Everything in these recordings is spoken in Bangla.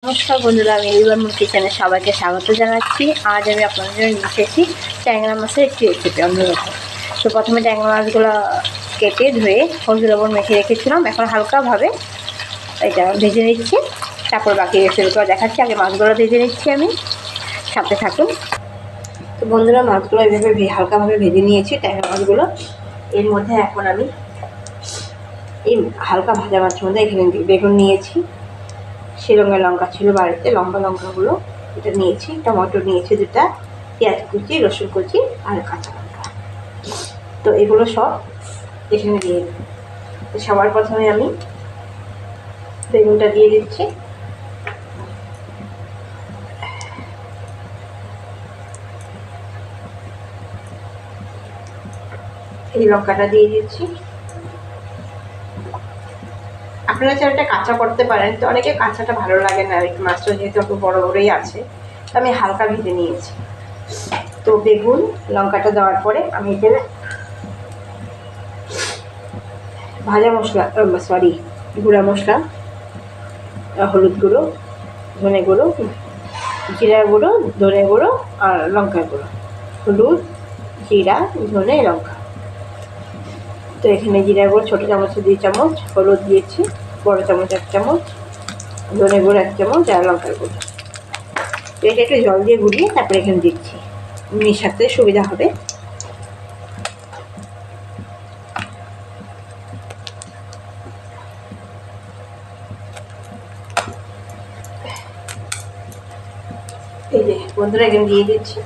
নমস্কার বন্ধুরা, আমি রিভার কিচেনে সবাইকে স্বাগত জানাচ্ছি। আজ আমি আপনাদের জন্য নিয়ে এসেছি ট্যাংরা মাছের একটি রেসিপি অন্যরকম। তো প্রথমে ট্যাংরা মাছগুলো কেটে ধুয়ে হলুদ লবণ মেখে রেখেছিলাম। এখন হালকাভাবে এটা ভেজে নিচ্ছি, তারপর বাকি রেসিপিগুলো দেখাচ্ছি। আগে মাছগুলো ভেজে নিচ্ছি, আমি সাথে থাকুন। তো বন্ধুরা, মাছগুলো এইভাবে হালকাভাবে ভেজে নিয়েছি ট্যাংরা মাছগুলো। এর মধ্যে এখন আমি এই হালকা ভাজা মাছের মধ্যে এখানে বেগুন নিয়েছি, শ্রীলঙ্কা লঙ্কা ছিল বাড়িতে, লম্বা লঙ্কাগুলো এটা নিয়েছি, টমেটো নিয়েছি দুটা, পেঁয়াজ কুচি, রসুন কুচি আর কাঁচা লঙ্কা। তো এগুলো সব এখানে দিয়ে দেব। তো সবার প্রথমে আমি বেগুনটা দিয়ে দিচ্ছি, এই লঙ্কাটা দিয়ে দিচ্ছি। আপনারা চাইলে কাঁচা করতে পারেন, তো অনেকে কাঁচাটা ভালো লাগে না, এই মাছটা যেহেতু একটু বড় বড়ই আছে, তো আমি হালকা ভেজে নিয়েছি। তো বেগুন লঙ্কাটা দেওয়ার পরে আমি এখানে ভাজা মশলা, গুঁড়া মশলা, হলুদ গুঁড়ো, ধনে গুঁড়ো, জিরা গুঁড়ো, ধনে গুঁড়ো আর লঙ্কার গুঁড়ো, হলুদ, জিরা, ধনে, লঙ্কা। তো এখানে জিরা গুঁড়ো ছোটো চামচে 2 চামচ, হলুদ দিয়েছি বড় চামচ 1 চামচ, ধনে গুঁড়ো 1 চামচ আর লঙ্কার গুঁড়ো। তো এটা একটু জল দিয়ে গুলিয়ে তারপরে এখানে দিচ্ছি, মেশাতে সুবিধা হবে। এই যে বন্ধুরা, এখানে দিয়ে দিচ্ছি।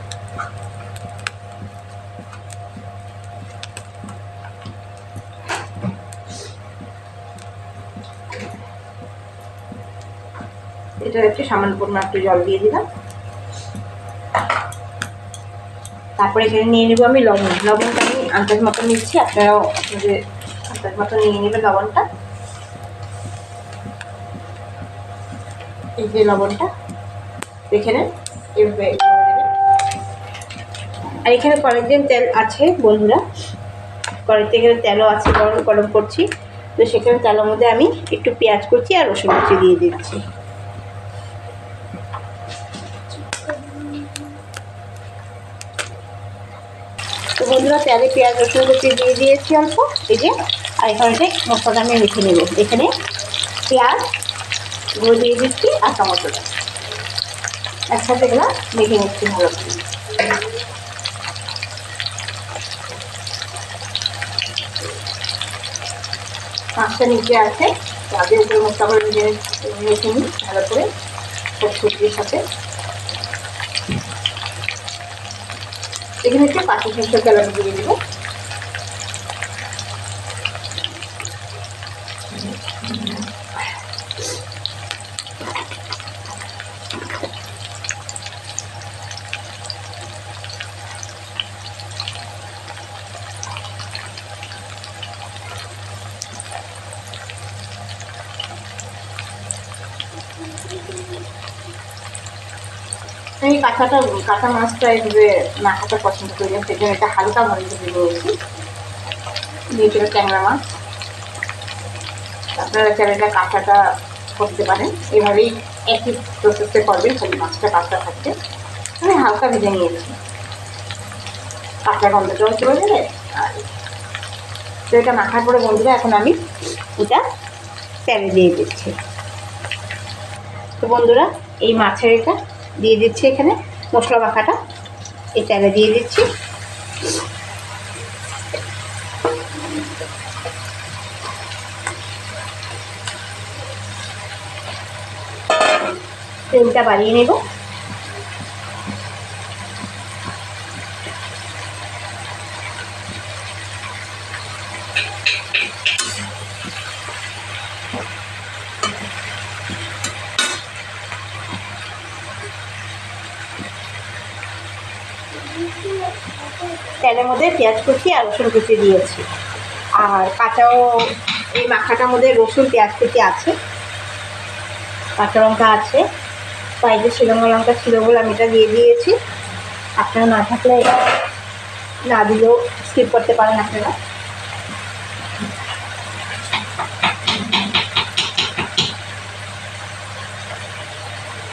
এটা একটু সামান্য পরিমাণ একটু জল দিয়ে দিলাম। তারপরে এখানে নিয়ে নেবো আমি লবণ। লবণটা আমি আন্দাজ মতো নিচ্ছি, আপনারাও আপনাদের আন্দাজ মতো নিয়ে নেবেন লবণটা। এই যে লবণটা এখানে এভাবে দেবেন। আর এখানে কড়াইতে তেল আছে বন্ধুরা, কড়াইতে এখানে তেলও আছে, গরম করছি। তো সেখানে তেলের মধ্যে আমি একটু পেঁয়াজ কুচি আর রসুন কুচি দিয়ে দিচ্ছি। তো বন্ধুরা, তেলে পেঁয়াজ রসুন কুচি দিয়ে দিয়েছি অল্প, এই যে। আর এখানে মশলাটা আমি মেখে নেব। এখানে পেঁয়াজ গুঁড়ো দিয়ে দিচ্ছি আর টমেটোটা একসাথে এগুলো মেখে নিচ্ছি ভালো করে। মাছটা নিচে আছে, তাদের উপরে মশলা করে মেখে নিই ভালো করে সব সবজির সাথে। এখানে একটু কাঁচা সরষের তেল আমি দিয়ে দেবো। আমি কাঁচা মাছটা এভাবে না খাতে পছন্দ করি, সেজন্য এটা হালকা ভাবে ভেজে রয়েছি। দিয়েছিল ট্যাংরা মাছ, আপনারা চাইলে এটা কাঁচাটা করতে পারেন, এভাবেই একই প্রসেসে করবেন, খালি মাছটা কাঁচা থাকবে। আমি হালকা ভেজে নিয়েছি, কাঁচা গন্ধটাও চলে যাবে। আর তো এটা মাখার পরে বন্ধুরা, এখন আমি এটা তেলে দিয়ে দিচ্ছি। তো বন্ধুরা, এই মাছের এটা দিয়ে দিচ্ছি, এখানে মশলা মাখাটা এই তেলে দিয়ে দিচ্ছি। তেলটা বাড়িয়ে নেব। তেলের মধ্যে পেঁয়াজ কুচি আর রসুন কুচি দিয়েছি, আর কাঁচাও এই মাখাটার মধ্যে রসুন পেঁয়াজ কুচি আছে, কাঁচা লঙ্কা আছে, বাইরে শ্রীলঙ্কা লঙ্কা ছিল বলে আমি এটা দিয়ে দিয়েছি। আপনারা না থাকলে না দিলেও স্কিপ করতে পারেন আপনারা।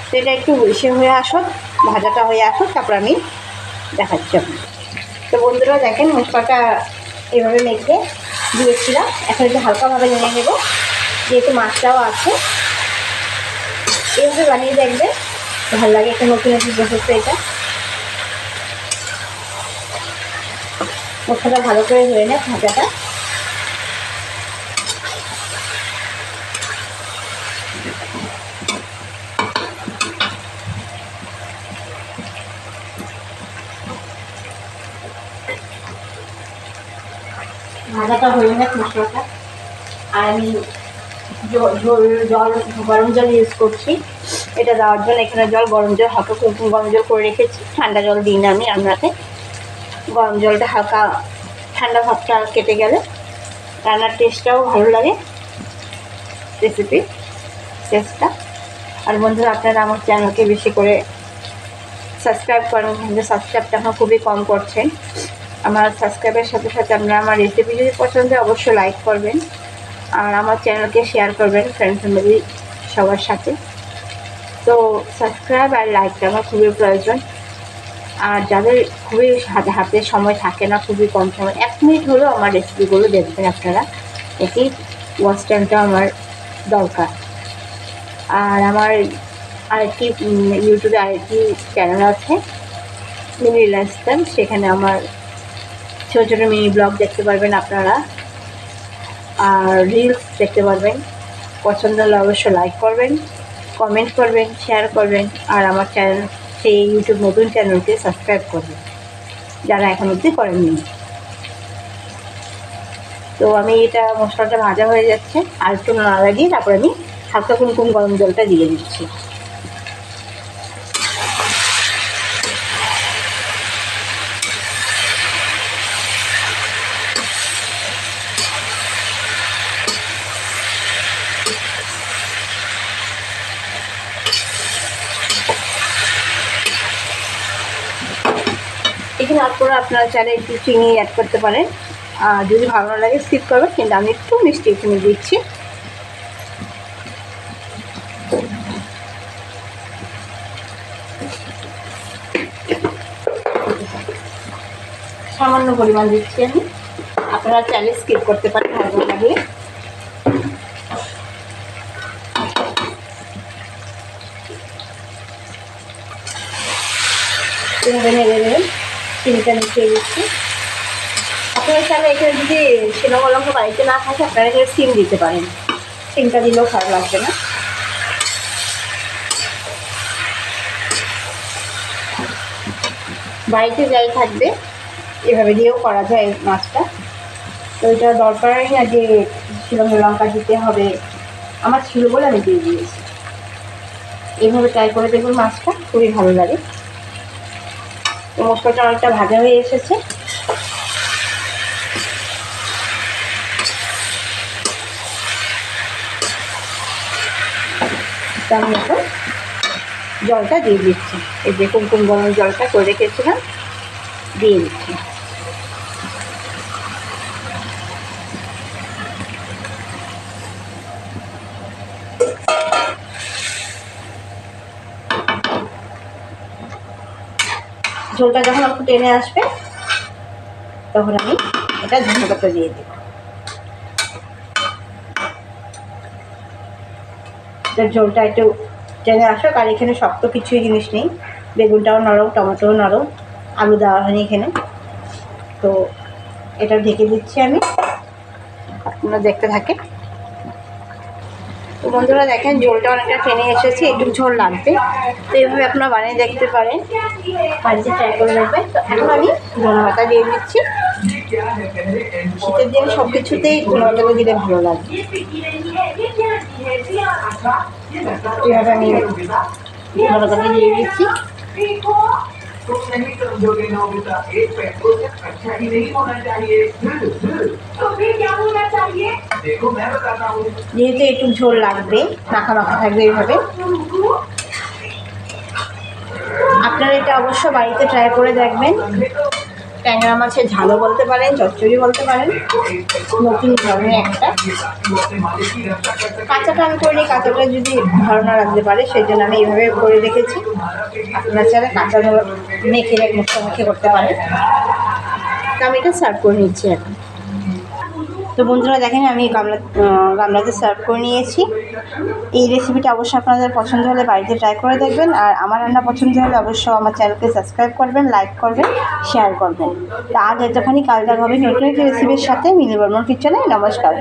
তো এটা একটু ইসে হয়ে আসুক, ভাজাটা হয়ে আসুক, তারপর আমি দেখাচ্ছি আপনাকে। তো বন্ধুরা দেখেন মশলাটা এভাবে মেখে দিয়েছিলাম, এখন একটু হালকাভাবে নিয়ে নেব, যেহেতু মাছটাও আছে। এইভাবে বানিয়ে দেখবেন, ভালো লাগে, একটা নতুন নতুন প্রসেস। এটা মশলাটা ভালো করে ধুয়ে নেয় ভাজাটা। ভাজাটা হয়ে নেয় মশলাটা। আর আমি জল গরম জল ইউজ করছি এটা দেওয়ার জন্য। এখানে জল গরম জল হালকা গরম জল করে রেখেছি, ঠান্ডা জল দিই না আমি রান্নাতে। গরম জলটা হালকা ঠান্ডা ভাবটা কেটে গেলে রান্নার টেস্টটাও ভালো লাগে, রেসিপি টেস্টটা। আর বন্ধুরা আপনারা আমার চ্যানেলকে বেশি করে সাবস্ক্রাইব করেন, কিন্তু সাবস্ক্রাইবটা এখন খুবই কম করছেন। আমার সাবস্ক্রাইবের সাথে সাথে আপনারা আমার রেসিপি যদি পছন্দ হয় অবশ্যই লাইক করবেন, আর আমার চ্যানেলকে শেয়ার করবেন ফ্রেন্ড ফ্যামিলি সবার সাথে। তো সাবস্ক্রাইব আর লাইকটা আমার খুবই প্রয়োজন। আর যাদের খুবই হাতে সময় থাকে না, খুবই কম সময়, 1 মিনিট হলেও আমার রেসিপিগুলো দেখবেন আপনারা, এটি ওয়াচ টাইমটা আমার দরকার। আর আমার আরেকটি ইউটিউবে আরেকটি চ্যানেল আছে মিনি লাইফস্টাইল, সেখানে আমার ছোটো ছোটো মিনি ব্লগ দেখতে পারবেন আপনারা, আর রিলস দেখতে পারবেন। পছন্দ হলে অবশ্যই লাইক করবেন, কমেন্ট করবেন, শেয়ার করবেন। আর আমার চ্যানেল, সেই ইউটিউব নতুন চ্যানেলকে সাবস্ক্রাইব করবেন যারা এখন অবধি করেননি। তো আমি এটা মশলাটা ভাজা হয়ে যাচ্ছে, আর একটু নাড়া দিয়ে তারপরে আমি হালকা কুমকুম গরম জলটা দিয়ে দিচ্ছি। এখানে আপনারা চাইলে একটু চিনি অ্যাড করতে পারেন, আর যদি ভালো না লাগে স্কিপ করবেন, কিন্তু আমি একটু মিষ্টি এখানে দিচ্ছি। সামান্য পরিমাণ দিচ্ছি আমি, আপনারা চাইলে স্কিপ করতে পারেন ভালো লাগলে। এভাবে নেড়ে নেবেন, চিনিটা মিশিয়ে দিচ্ছি। আপনারা চাইলে এখানে যদি শিলং লঙ্কা বাড়িতে না থাকে আপনারা এখানে সিম দিতে পারেন, সিমটা দিলেও খারাপ লাগবে না। বাড়িতে যাই থাকবে এভাবে দিয়েও করা যায় মাছটা। তো এটা দরকারই না যে শিলং লঙ্কা দিতে হবে, আমার ছিল বলে আমি দিয়ে দিয়েছি। এইভাবে ট্রাই করে দেখুন, মাছটা খুবই ভালো লাগে। তো মশলাটা অনেকটা ভাজা হয়ে এসেছে, আমি এখন জলটা দিয়ে দিচ্ছি। এই যে কুমকুম গরম জলটা করে রেখেছিলাম দিয়ে দিচ্ছি। ঝোলটা যখন একটু টেনে আসবে তখন আমি এটা ধনে পাতা দিয়ে দেব। ঝোলটা একটু টেনে আসুক, আর এখানে শক্ত কিছুই জিনিস নেই, বেগুনটাও নরম, টমেটোও নরম, আলু দেওয়া হয়নি এখানে। তো এটা ঢেকে দিচ্ছি আমি, আপনারা দেখতে থাকে। তো বন্ধুরা দেখেন ঝোলটা অনেকটা টেনে এসেছে, একটু ঝোল লাগবে। তো এইভাবে আপনারা বানিয়ে দেখতে পারেন, বাড়িতে ট্রাই করে দেখবেন। তো এখন আমি ধনে পাতা দিয়ে দিচ্ছি। শীতের দিন সব কিছুতেই ধনে পাতাগুলো দিলে ভালো লাগে। এইভাবে আমি ধনে পাতা দিয়ে দিচ্ছি। যেহেতু একটু ঝোল লাগবে, মাখা মাখা থাকবে এইভাবে, আপনারা এটা অবশ্য বাড়িতে ট্রাই করে দেখবেন। ট্যাংরা মাছের ঝালও বলতে পারেন, চচ্চড়ি বলতে পারেন, নতুন ধরনের একটা। কাঁচাটা আমি করিনি, কাঁচাটা যদি ভালো না রাখতে পারে সেই জন্য আমি এইভাবে করে রেখেছি। আপনারা চাইলে কাঁচা মেখে মেখে করতে পারেন। তো আমি এটা সার্ভ করে নিচ্ছি এখন। তো বন্ধুরা দেখেন আমি গামলাতে সার্ভ করে নিয়েছি। এই রেসিপিটা অবশ্যই আপনাদের পছন্দ হলে বাড়িতে ট্রাই করে দেখবেন। আর আমার রান্না পছন্দ হলে অবশ্যই আমার চ্যানেলকে সাবস্ক্রাইব করবেন, লাইক করবেন, শেয়ার করবেন। তো আজ এতখানি, কাল দেখা হবে নতুন একটি রেসিপির সাথে। মিলি বর্মন কিচেনে। নমস্কার।